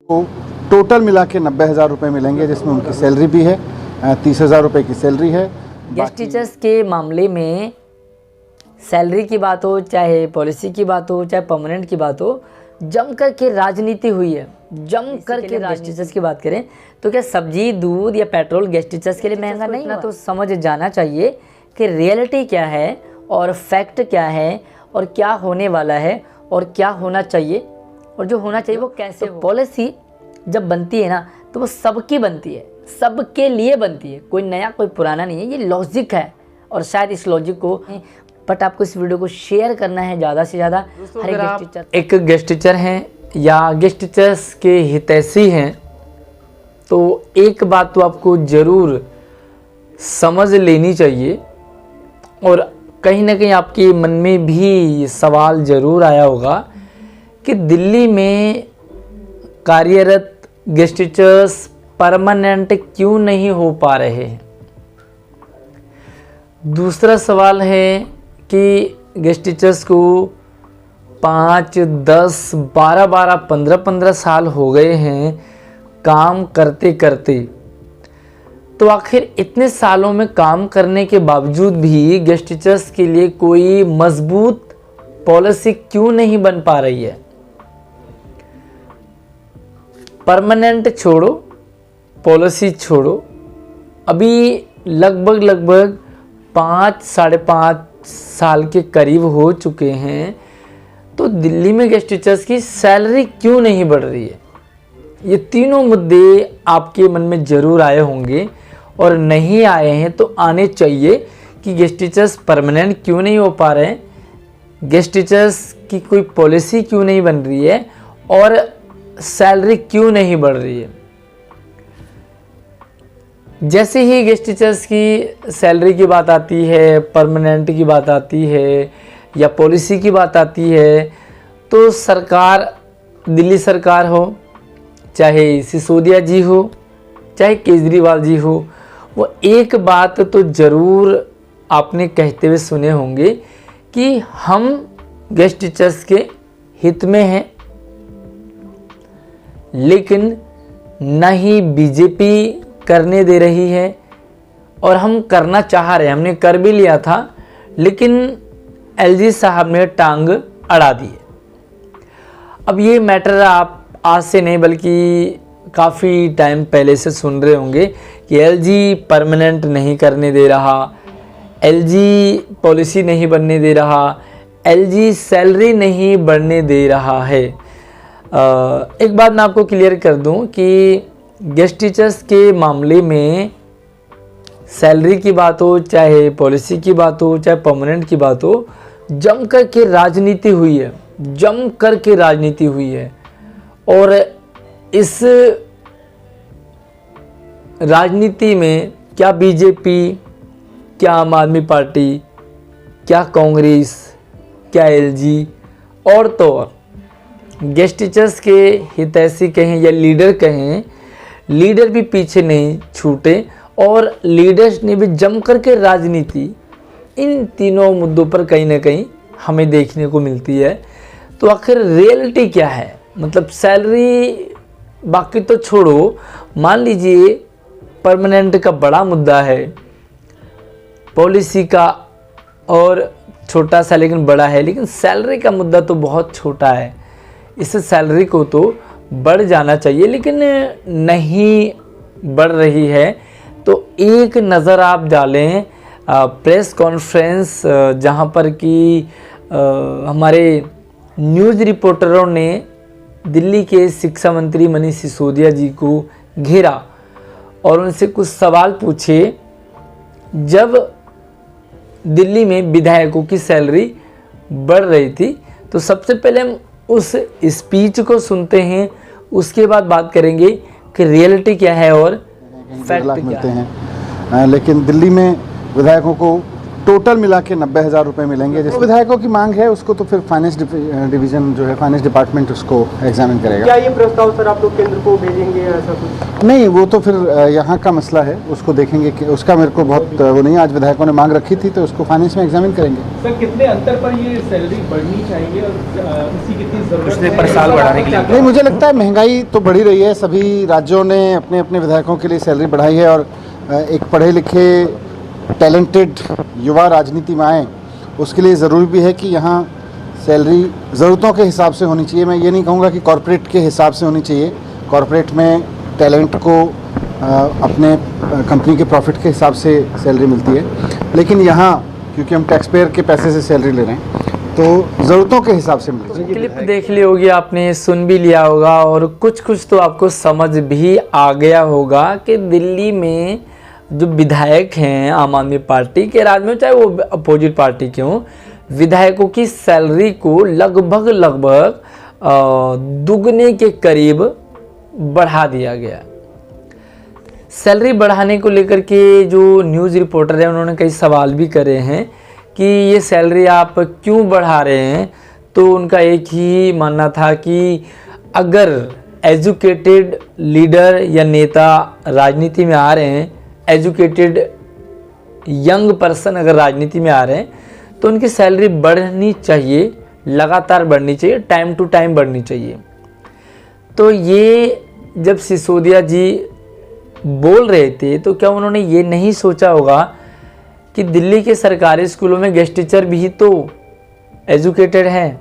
को टोटल मिला के 90,000 रुपये मिलेंगे, जिसमें उनकी सैलरी भी है, 30,000 रुपये की सैलरी है। गेस्ट टीचर्स के मामले में सैलरी की बात हो, चाहे पॉलिसी की बात हो, चाहे परमानेंट की बात हो, जम कर के राजनीति हुई है। जम कर के गेस्ट टीचर्स की बात करें तो क्या सब्जी, दूध या पेट्रोल गेस्ट टीचर्स के लिए महंगा नहीं हुआ? तो समझ जाना चाहिए कि रियलिटी क्या है और फैक्ट क्या है और क्या होने वाला है और क्या होना चाहिए, और जो होना चाहिए वो कैसे हो। पॉलिसी जब बनती है ना तो वो सबकी बनती है, सबके लिए बनती है, कोई नया कोई पुराना नहीं है। ये लॉजिक है और शायद इस लॉजिक को बट आपको इस वीडियो को शेयर करना है ज़्यादा से ज़्यादा। हर एक गेस्ट टीचर एक गेस्ट टीचर हैं या गेस्ट टीचर्स के हितैषी हैं तो एक बात तो आपको ज़रूर समझ लेनी चाहिए, और कहीं ना कहीं आपके मन में भी सवाल ज़रूर आया होगा कि दिल्ली में कार्यरत गेस्ट टीचर्स परमानेंट क्यों नहीं हो पा रहे हैं। दूसरा सवाल है कि गेस्ट टीचर्स को 5, 10, 12, 15 साल हो गए हैं काम करते करते, तो आखिर इतने सालों में काम करने के बावजूद भी गेस्ट टीचर्स के लिए कोई मजबूत पॉलिसी क्यों नहीं बन पा रही है। परमानेंट छोड़ो, पॉलिसी छोड़ो, अभी लगभग 5, 5.5 साल के करीब हो चुके हैं, तो दिल्ली में गेस्ट टीचर्स की सैलरी क्यों नहीं बढ़ रही है। ये तीनों मुद्दे आपके मन में ज़रूर आए होंगे, और नहीं आए हैं तो आने चाहिए कि गेस्ट टीचर्स परमानेंट क्यों नहीं हो पा रहे हैं, गेस्ट टीचर्स की कोई पॉलिसी क्यों नहीं बन रही है, और सैलरी क्यों नहीं बढ़ रही है। जैसे ही गेस्ट टीचर्स की सैलरी की बात आती है, परमानेंट की बात आती है या पॉलिसी की बात आती है, तो सरकार, दिल्ली सरकार हो, चाहे सिसोदिया जी हो, चाहे केजरीवाल जी हो, वो एक बात तो ज़रूर आपने कहते हुए सुने होंगे कि हम गेस्ट टीचर्स के हित में हैं, लेकिन न ही बीजेपी करने दे रही है, और हम करना चाह रहे हैं, हमने कर भी लिया था, लेकिन एलजी साहब ने टांग अड़ा दी है। अब ये मैटर आप आज से नहीं बल्कि काफ़ी टाइम पहले से सुन रहे होंगे कि एलजी परमानेंट नहीं करने दे रहा, एलजी पॉलिसी नहीं बनने दे रहा, एलजी सैलरी नहीं बढ़ने दे रहा है। एक बात मैं आपको क्लियर कर दूं कि गेस्ट टीचर्स के मामले में सैलरी की बात हो, चाहे पॉलिसी की बात हो, चाहे परमानेंट की बात हो, जम कर के राजनीति हुई है, जम कर के राजनीति हुई है। और इस राजनीति में क्या बीजेपी, क्या आम आदमी पार्टी, क्या कांग्रेस, क्या एलजी, और तो और गेस्ट टीचर्स के हितैषी कहें या लीडर कहें, लीडर भी पीछे नहीं छूटे, और लीडर्स ने भी जम कर के राजनीति इन तीनों मुद्दों पर कहीं ना कहीं हमें देखने को मिलती है। तो आखिर रियलिटी क्या है, मतलब सैलरी बाकी तो छोड़ो, मान लीजिए परमानेंट का बड़ा मुद्दा है, पॉलिसी का और छोटा सा लेकिन बड़ा है, लेकिन सैलरी का मुद्दा तो बहुत छोटा है। इस सैलरी को तो बढ़ जाना चाहिए, लेकिन नहीं बढ़ रही है। तो एक नज़र आप डालें प्रेस कॉन्फ्रेंस जहां पर कि हमारे न्यूज़ रिपोर्टरों ने दिल्ली के शिक्षा मंत्री मनीष सिसोदिया जी को घेरा और उनसे कुछ सवाल पूछे, जब दिल्ली में विधायकों की सैलरी बढ़ रही थी। तो सबसे पहले हम उस स्पीच को सुनते हैं, उसके बाद बात करेंगे कि रियलिटी क्या है और फैक्ट क्या मिलते हैं। लेकिन दिल्ली में विधायकों को टोटल मिला के 90,000 रुपये मिलेंगे। जिस विधायकों की मांग है उसको तो फिर फाइनेंस डिवीजन जो है, फाइनेंस डिपार्टमेंट उसको एग्जामिन करेगा। क्या ये प्रस्ताव सर आप लोग केंद्र को भेजेंगे या ऐसा कुछ? नहीं, वो तो फिर यहाँ का मसला है, उसको देखेंगे कि उसका मेरे को बहुत वो नहीं। आज विधायकों ने मांग रखी थी तो उसको फाइनेंस में एग्जामिन करेंगे। सर कितने अंतर पर ये सैलरी बढ़नी चाहिए और इसकी कितनी जरूरत है पर साल बढ़ाने के लिए? नहीं, मुझे लगता है महंगाई तो बढ़ी रही है, सभी राज्यों ने अपने अपने विधायकों के लिए सैलरी बढ़ाई है और एक पढ़े लिखे टैलेंटेड युवा राजनीति में आए, उसके लिए ज़रूरी भी है कि यहाँ सैलरी ज़रूरतों के हिसाब से होनी चाहिए। मैं ये नहीं कहूँगा कि कॉरपोरेट के हिसाब से होनी चाहिए। कॉरपोरेट में टैलेंट को अपने कंपनी के प्रॉफिट के हिसाब से सैलरी मिलती है, लेकिन यहाँ क्योंकि हम टैक्स पेयर के पैसे से सैलरी ले रहे हैं तो ज़रूरतों के हिसाब से मिलती है। क्लिप देख ली होगी आपने, सुन भी लिया होगा और कुछ तो आपको समझ भी आ गया होगा कि दिल्ली में जो विधायक हैं आम आदमी पार्टी के राज में, चाहे वो अपोजिट पार्टी के हों, विधायकों की सैलरी को लगभग दुगने के करीब बढ़ा दिया गया। सैलरी बढ़ाने को लेकर के जो न्यूज़ रिपोर्टर हैं उन्होंने कई सवाल भी करे हैं कि ये सैलरी आप क्यों बढ़ा रहे हैं। तो उनका एक ही मानना था कि अगर एजुकेटेड लीडर या नेता राजनीति में आ रहे हैं, एजुकेटेड यंग पर्सन अगर राजनीति में आ रहे हैं तो उनकी सैलरी बढ़नी चाहिए, लगातार बढ़नी चाहिए, टाइम टू टाइम बढ़नी चाहिए। तो ये जब सिसोदिया जी बोल रहे थे तो क्या उन्होंने ये नहीं सोचा होगा कि दिल्ली के सरकारी स्कूलों में गेस्ट टीचर भी तो एजुकेटेड हैं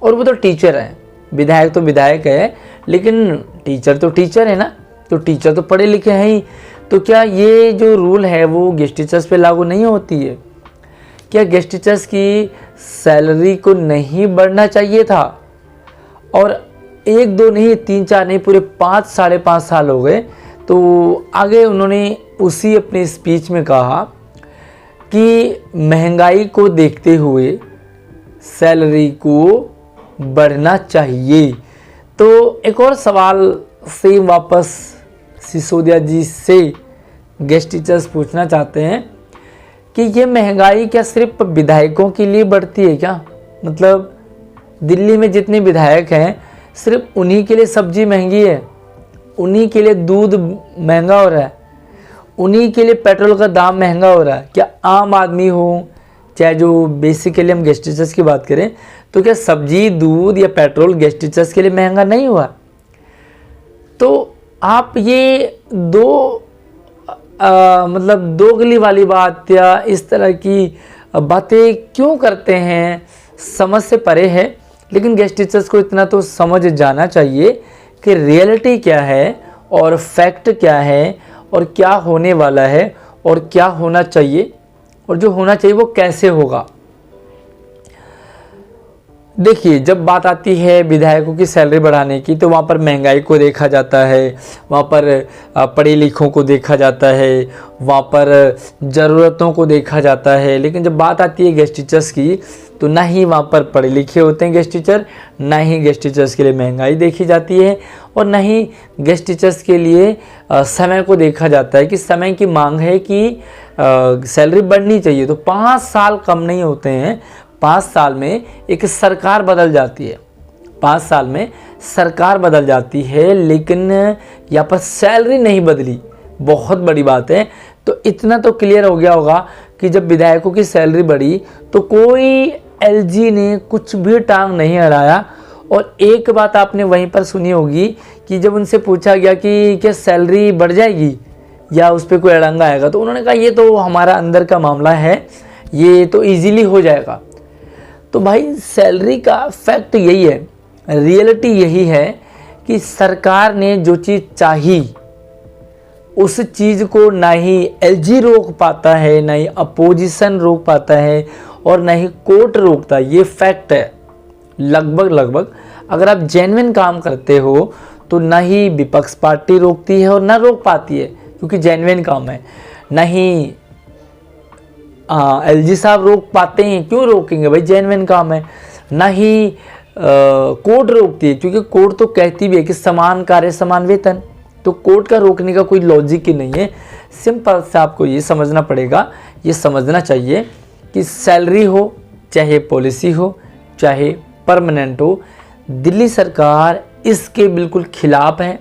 और वो तो टीचर हैं। विधायक तो विधायक है लेकिन टीचर तो टीचर है ना, तो टीचर तो पढ़े लिखे हैं ही। तो क्या ये जो रूल है वो गेस्ट टीचर्स पे लागू नहीं होती है? क्या गेस्ट टीचर्स की सैलरी को नहीं बढ़ना चाहिए था? और 1 2 नहीं, 3 4 नहीं, पूरे 5 साढ़े 5 साल हो गए। तो आगे उन्होंने उसी अपनी स्पीच में कहा कि महंगाई को देखते हुए सैलरी को बढ़ना चाहिए। तो एक और सवाल से वापस सिसोदिया जी से गेस्ट टीचर्स पूछना चाहते हैं कि ये महंगाई क्या सिर्फ विधायकों के लिए बढ़ती है क्या? मतलब दिल्ली में जितने विधायक हैं सिर्फ उन्हीं के लिए सब्जी महंगी है, उन्हीं के लिए दूध महंगा हो रहा है, उन्हीं के लिए पेट्रोल का दाम महंगा हो रहा है? क्या आम आदमी हो, चाहे जो बेसिकली हम गेस्ट टीचर्स की बात करें, तो क्या सब्जी, दूध या पेट्रोल गेस्ट टीचर्स के लिए महंगा नहीं हुआ? तो आप ये मतलब दोगली वाली बात या इस तरह की बातें क्यों करते हैं, समझ से परे है। लेकिन गेस्ट टीचर्स को इतना तो समझ जाना चाहिए कि रियलिटी क्या है और फैक्ट क्या है और क्या होने वाला है और क्या होना चाहिए और जो होना चाहिए वो कैसे होगा। देखिए, जब बात आती है विधायकों की सैलरी बढ़ाने की तो वहाँ पर महंगाई को देखा जाता है, वहाँ पर पढ़े लिखों को देखा जाता है, वहाँ पर ज़रूरतों को देखा जाता है। लेकिन जब बात आती है गेस्ट टीचर्स की तो ना ही वहाँ पर पढ़े लिखे होते हैं गेस्ट टीचर, ना ही गेस्ट टीचर्स के लिए महंगाई देखी जाती है और ना ही गेस्ट टीचर्स के लिए समय को देखा जाता है कि समय की मांग है कि सैलरी बढ़नी चाहिए। तो 5 साल कम नहीं होते हैं, 5 साल में एक सरकार बदल जाती है, 5 साल में सरकार बदल जाती है, लेकिन यहाँ पर सैलरी नहीं बदली। बहुत बड़ी बात है। तो इतना तो क्लियर हो गया होगा कि जब विधायकों की सैलरी बढ़ी तो कोई एलजी ने कुछ भी टांग नहीं अड़ाया। और एक बात आपने वहीं पर सुनी होगी कि जब उनसे पूछा गया कि क्या सैलरी बढ़ जाएगी या उस पर कोई अड़ंगा आएगा, तो उन्होंने कहा ये तो हमारा अंदर का मामला है, ये तो ईजीली हो जाएगा। तो भाई सैलरी का फैक्ट यही है, रियलिटी यही है कि सरकार ने जो चीज़ चाही उस चीज़ को ना ही एलजी रोक पाता है, ना ही अपोजिशन रोक पाता है और ना ही कोर्ट रोकता है। ये फैक्ट है। लगभग अगर आप जेन्युइन काम करते हो तो ना ही विपक्ष पार्टी रोकती है और ना रोक पाती है, क्योंकि जेन्युइन काम है। ना ही एलजी साहब रोक पाते हैं, क्यों रोकेंगे भाई, जेन्युइन काम है। ना ही कोर्ट रोकती है, क्योंकि कोर्ट तो कहती भी है कि समान कार्य समान वेतन। तो कोर्ट का रोकने का कोई लॉजिक ही नहीं है। सिंपल से आपको ये समझना पड़ेगा, ये समझना चाहिए कि सैलरी हो, चाहे पॉलिसी हो, चाहे परमानेंट हो, दिल्ली सरकार इसके बिल्कुल खिलाफ है।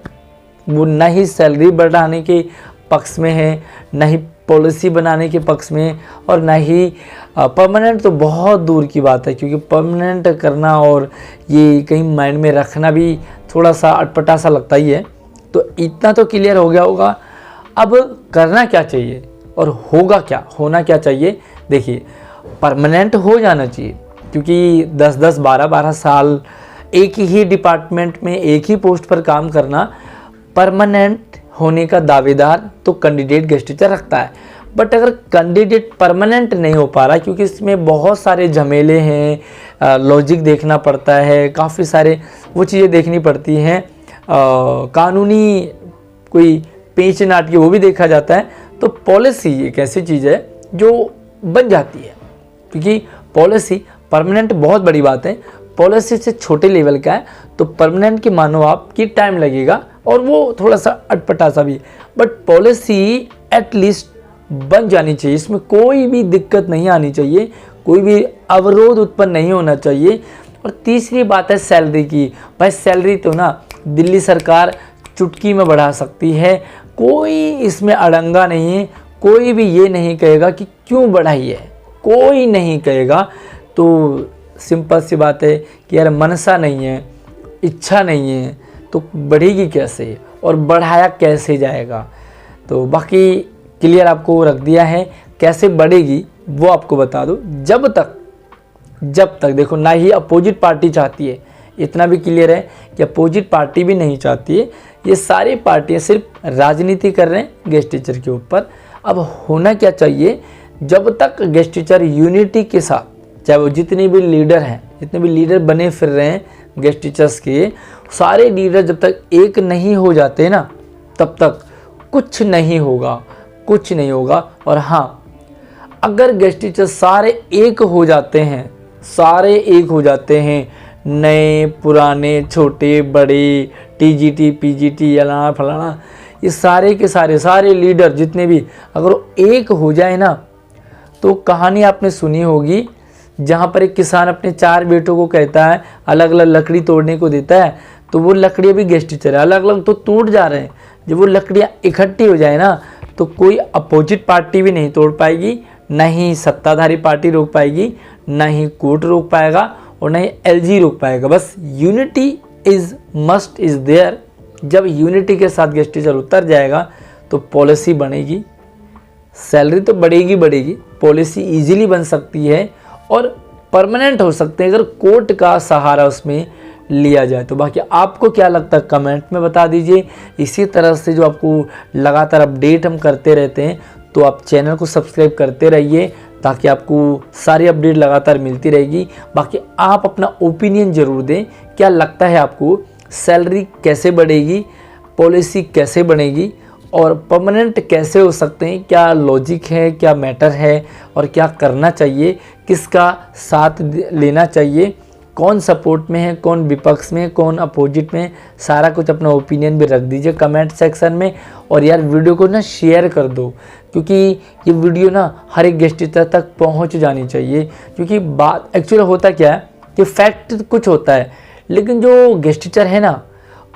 वो न ही सैलरी बढ़ाने के पक्ष में है, न ही पॉलिसी बनाने के पक्ष में, और न ही परमानेंट तो बहुत दूर की बात है, क्योंकि परमानेंट करना और ये कहीं माइंड में रखना भी थोड़ा सा अटपटा सा लगता ही है। तो इतना तो क्लियर हो गया होगा। अब करना क्या चाहिए और होगा क्या, होना क्या चाहिए? देखिए, परमानेंट हो जाना चाहिए, क्योंकि 10-10, 12-12 साल एक ही डिपार्टमेंट में एक ही पोस्ट पर काम करना, परमानेंट होने का दावेदार तो कैंडिडेट गेस्ट टीचर रखता है। बट अगर कैंडिडेट परमानेंट नहीं हो पा रहा, क्योंकि इसमें बहुत सारे झमेले हैं, लॉजिक देखना पड़ता है, काफ़ी सारे वो चीज़ें देखनी पड़ती हैं, कानूनी कोई पेच नाट के वो भी देखा जाता है। तो पॉलिसी एक ऐसी चीज़ है जो बन जाती है, क्योंकि पॉलिसी परमानेंट बहुत बड़ी बात है, पॉलिसी से छोटे लेवल का है। तो परमानेंट की मानो आप कि टाइम लगेगा और वो थोड़ा सा अटपटा सा भी, बट पॉलिसी एटलीस्ट बन जानी चाहिए, इसमें कोई भी दिक्कत नहीं आनी चाहिए, कोई भी अवरोध उत्पन्न नहीं होना चाहिए। और तीसरी बात है सैलरी की। भाई सैलरी तो ना दिल्ली सरकार चुटकी में बढ़ा सकती है, कोई इसमें अड़ंगा नहीं है, कोई भी ये नहीं कहेगा कि क्यों बढ़ाई है, कोई नहीं कहेगा। तो सिंपल सी बात है कि यार मनसा नहीं है, इच्छा नहीं है, तो बढ़ेगी कैसे और बढ़ाया कैसे जाएगा? तो बाकी क्लियर आपको रख दिया है, कैसे बढ़ेगी वो आपको बता दो। जब तक देखो, ना ही अपोजिट पार्टी चाहती है, इतना भी क्लियर है कि अपोजिट पार्टी भी नहीं चाहती है, ये सारी पार्टियां सिर्फ राजनीति कर रहे हैं गेस्ट टीचर के ऊपर। अब होना क्या चाहिए, जब तक गेस्ट टीचर यूनिटी के साथ, चाहे वो जितने भी लीडर हैं, जितने भी लीडर बने फिर रहे हैं गेस्ट टीचर्स के, सारे लीडर जब तक एक नहीं हो जाते ना, तब तक कुछ नहीं होगा, कुछ नहीं होगा। और हाँ, अगर गेस्ट टीचर सारे एक हो जाते हैं, सारे एक हो जाते हैं, नए पुराने छोटे बड़े, टीजीटी पीजीटी फलाना फलाना, ये सारे के सारे लीडर जितने भी अगर एक हो जाए ना, तो कहानी आपने सुनी होगी जहाँ पर एक किसान अपने 4 बेटों को कहता है, अलग अलग लकड़ी तोड़ने को देता है, तो वो लकड़ियाँ भी गेस्ट टीचर है, अलग अलग तो टूट जा रहे हैं। जब वो लकड़ियाँ इकट्ठी हो जाए ना, तो कोई अपोजिट पार्टी भी नहीं तोड़ पाएगी, ना ही सत्ताधारी पार्टी रोक पाएगी, ना ही कोर्ट रोक पाएगा, और ना ही एलजी रोक पाएगा। बस unity is must is there. जब यूनिटी के साथ गेस्ट टीचर उतर जाएगा तो पॉलिसी बनेगी, सैलरी तो बढ़ेगी, पॉलिसी इजीली बन सकती है और परमानेंट हो सकते हैं अगर कोर्ट का सहारा उसमें लिया जाए। तो बाकी आपको क्या लगता है कमेंट में बता दीजिए। इसी तरह से जो आपको लगातार अपडेट हम करते रहते हैं, तो आप चैनल को सब्सक्राइब करते रहिए, ताकि आपको सारी अपडेट लगातार मिलती रहेगी। बाकी आप अपना ओपिनियन ज़रूर दें, क्या लगता है आपको सैलरी कैसे बढ़ेगी, पॉलिसी कैसे बनेगी और परमानेंट कैसे हो सकते हैं, क्या लॉजिक है, क्या मैटर है और क्या करना चाहिए, किसका साथ लेना चाहिए, कौन सपोर्ट में है, कौन विपक्ष में, कौन अपोजिट में, सारा कुछ अपना ओपिनियन भी रख दीजिए कमेंट सेक्शन में। और यार वीडियो को ना शेयर कर दो, क्योंकि ये वीडियो ना हर एक गेस्ट टीचर तक पहुंच जानी चाहिए। क्योंकि बात एक्चुअली होता क्या है कि फैक्ट कुछ होता है, लेकिन जो गेस्ट टीचर है ना,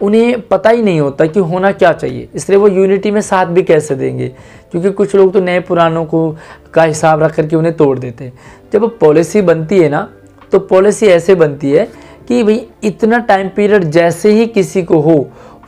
उन्हें पता ही नहीं होता कि होना क्या चाहिए, इसलिए वो यूनिटी में साथ भी कैसे देंगे। क्योंकि कुछ लोग तो नए पुरानों को का हिसाब रख करके उन्हें तोड़ देते हैं। जब पॉलिसी बनती है ना, तो पॉलिसी ऐसे बनती है कि भाई इतना टाइम पीरियड जैसे ही किसी को हो,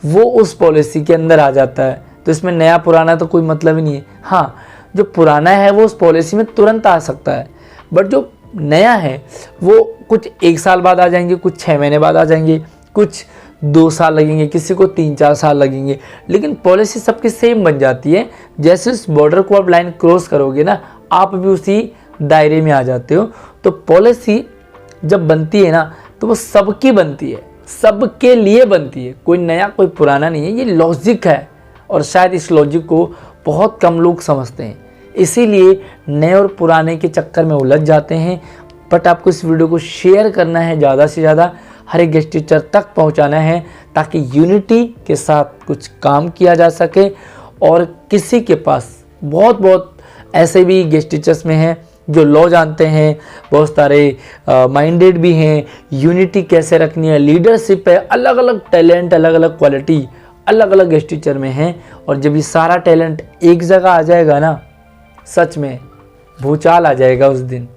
वो उस पॉलिसी के अंदर आ जाता है। तो इसमें नया पुराना तो कोई मतलब ही नहीं है। हाँ, जो पुराना है वो उस पॉलिसी में तुरंत आ सकता है, बट जो नया है वो कुछ 1 साल बाद आ जाएंगे, कुछ 6 महीने बाद आ जाएंगे, कुछ 2 साल लगेंगे, किसी को 3-4 साल लगेंगे, लेकिन पॉलिसी सबकी सेम बन जाती है। जैसे उस बॉर्डर को आप लाइन क्रॉस करोगे ना, आप भी उसी दायरे में आ जाते हो। तो पॉलिसी जब बनती है ना, तो वो सबकी बनती है, सबके लिए बनती है, कोई नया कोई पुराना नहीं है। ये लॉजिक है और शायद इस लॉजिक को बहुत कम लोग समझते हैं, इसीलिए नए और पुराने के चक्कर में उलझ जाते हैं। बट आपको इस वीडियो को शेयर करना है, ज़्यादा से ज़्यादा हर एक गेस्ट टीचर तक पहुंचाना है, ताकि यूनिटी के साथ कुछ काम किया जा सके। और किसी के पास बहुत ऐसे भी गेस्ट टीचर्स में हैं जो लॉ जानते हैं, बहुत सारे माइंडेड भी हैं, यूनिटी कैसे रखनी है, लीडरशिप है, अलग अलग टैलेंट, अलग अलग क्वालिटी अलग अलग गेस्ट टीचर में हैं। और जब ये सारा टैलेंट एक जगह आ जाएगा ना, सच में भूचाल आ जाएगा उस दिन।